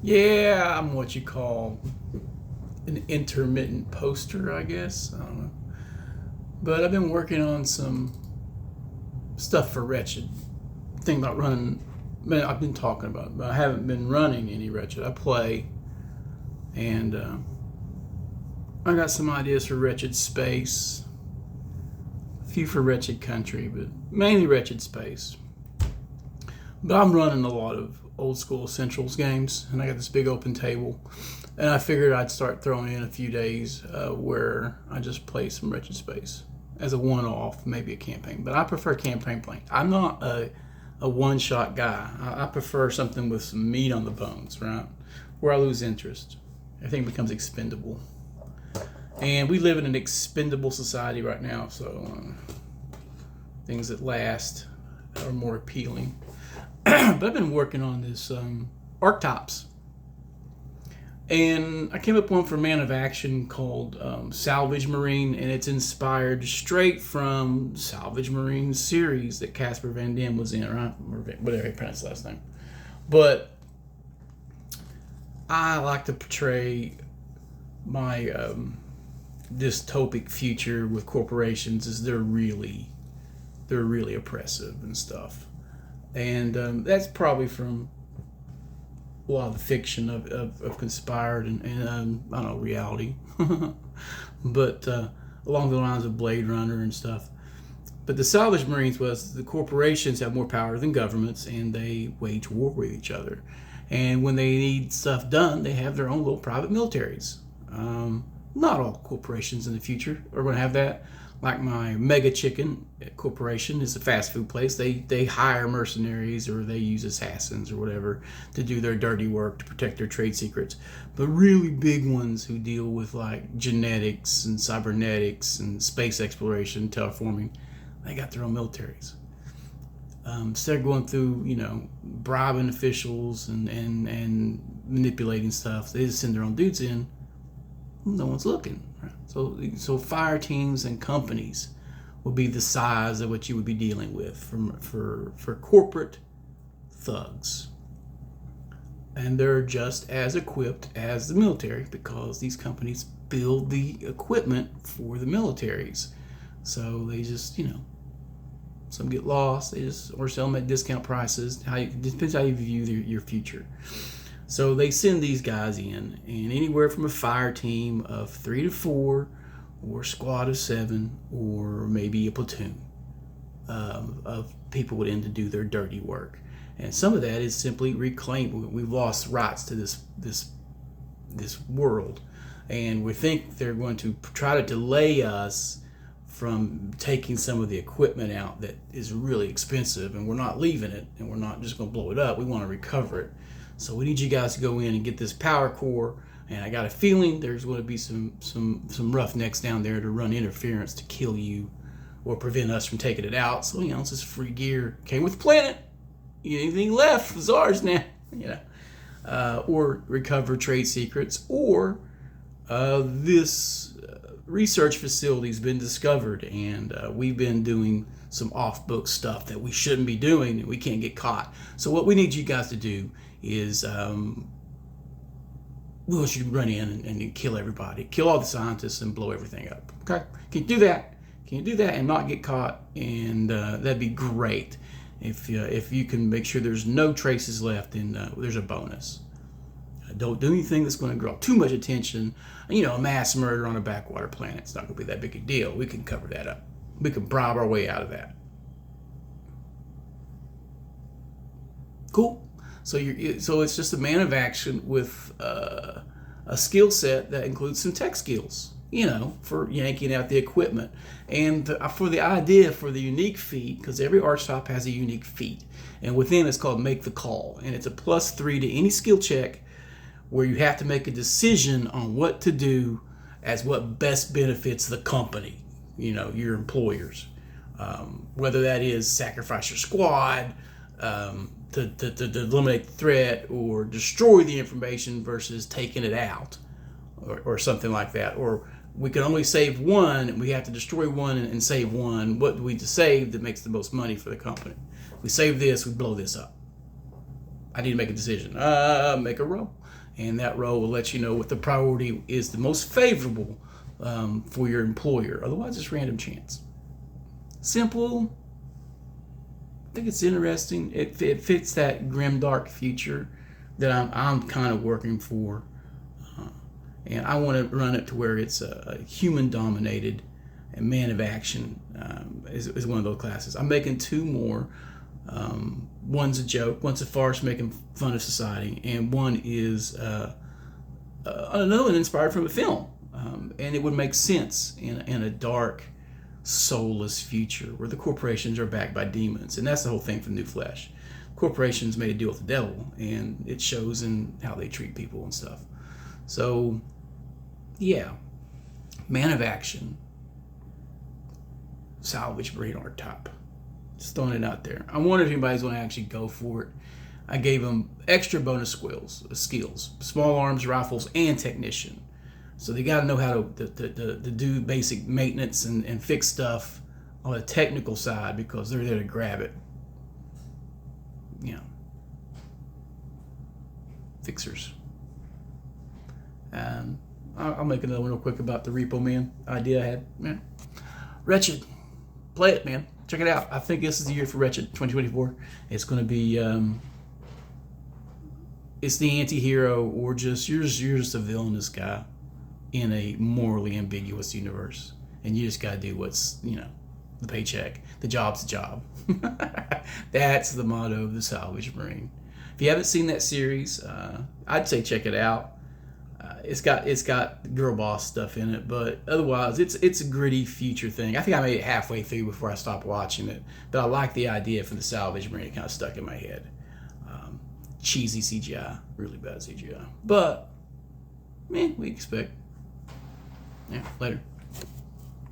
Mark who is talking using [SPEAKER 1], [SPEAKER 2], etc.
[SPEAKER 1] Yeah, I'm what you call an intermittent poster, I guess. I don't know. But I've been working on some stuff for Wretched. Thing about running, man, I've been talking about it, but I haven't been running any Wretched. I play, and I got some ideas for Wretched Space, a few for Wretched Country, but mainly Wretched Space. But I'm running a lot of old school Essentials games, and I got this big open table. And I figured I'd start throwing in a few days where I just play some Wretched Space as a one-off, maybe a campaign. But I prefer campaign playing. I'm not a one-shot guy. I prefer something with some meat on the bones, right? Where I lose interest. Everything becomes expendable. And we live in an expendable society right now, so things that last are more appealing. But I've been working on this Archetypes. And I came up with one for Man of Action called Salvage Marine, and it's inspired straight from Salvage Marine series that Casper Van Dien was in, right? Or whatever he pronounced his last name. But I like to portray my dystopic future with corporations as they're really oppressive and stuff. And that's probably from a lot of the fiction of conspired and I don't know, reality. But along the lines of Blade Runner and stuff. But the Salvage Marines was the corporations have more power than governments, and they wage war with each other. And when they need stuff done, they have their own little private militaries. Not all corporations in the future are going to have that. Like my Mega Chicken Corporation is a fast food place. They hire mercenaries or they use assassins or whatever to do their dirty work to protect their trade secrets. But really big ones who deal with like genetics and cybernetics and space exploration, terraforming, they got their own militaries. Instead of going through, bribing officials and manipulating stuff, they just send their own dudes in. No one's looking. Right? So fire teams and companies will be the size of what you would be dealing with for corporate thugs. And they're just as equipped as the military because these companies build the equipment for the militaries. So they just, some get lost, or sell them at discount prices. Depends how you view your future. So they send these guys in, and anywhere from a fire team of 3 to 4, or a squad of 7, or maybe a platoon of people would in to do their dirty work. And some of that is simply reclaim. We've lost rights to this world, and we think they're going to try to delay us from taking some of the equipment out that is really expensive, and we're not leaving it, and we're not just going to blow it up. We want to recover it. So we need you guys to go in and get this power core, and I got a feeling there's going to be some roughnecks down there to run interference to kill you or prevent us from taking it out. So, this is free gear. Came with the planet. Anything left is ours now. Or recover trade secrets, or this research facility's been discovered, and we've been doing some off-book stuff that we shouldn't be doing, and we can't get caught. So what we need you guys to do is we want you to run in and kill everybody, kill all the scientists, and blow everything up. Okay? Can you do that? Can you do that and not get caught? And that'd be great. If you can make sure there's no traces left, then there's a bonus. Don't do anything that's going to draw too much attention. A mass murder on a backwater planet, it's not going to be that big a deal. We can cover that up. We can bribe our way out of that. Cool. So it's just a man of action with a skill set that includes some tech skills, for yanking out the equipment. And for the idea for the unique feat, because every archetype has a unique feat. And within it's called Make the Call. And it's a +3 to any skill check where you have to make a decision on what to do as what best benefits the company, your employers. Whether that is sacrifice your squad, to eliminate the threat, or destroy the information versus taking it out, or something like that. Or we can only save one, and we have to destroy one and save one. What do we save that makes the most money for the company? We save this, we blow this up. I need to make a decision. Make a roll. And that roll will let you know what the priority is the most favorable for your employer. Otherwise, it's random chance. Simple. I think it's interesting. It fits that grim, dark future that I'm kind of working for. And I want to run it to where it's a human-dominated and man of action is one of those classes. I'm making 2 more. One's a joke, one's a farce making fun of society, and one is another one inspired from a film. And it would make sense in a dark, soulless future where the corporations are backed by demons. And that's the whole thing for New Flesh. Corporations made a deal with the devil, and it shows in how they treat people and stuff. So, yeah, man of action, Salvage brain archetype. Just throwing it out there. I wonder if anybody's going to actually go for it. I gave them extra bonus skills, small arms, rifles, and technician. So they got to know how to do basic maintenance and fix stuff on a technical side because they're there to grab it. You know, fixers. I'll make another one real quick about the Repo Man idea I had. Yeah. Wretched. Play it, man. Check it out. I think this is the year for Wretched 2024. It's going to be, it's the anti-hero or just, you're just a villainous guy in a morally ambiguous universe. And you just got to do what's, the paycheck. The job's the job. That's the motto of the Salvage Marine. If you haven't seen that series, I'd say check it out. It's got girl boss stuff in it, but otherwise it's a gritty future thing. I think I made it halfway through before I stopped watching it, but I like the idea for the Salvage Marine. It kind of stuck in my head. Cheesy CGI, really bad CGI, but man, we expect. Yeah, later.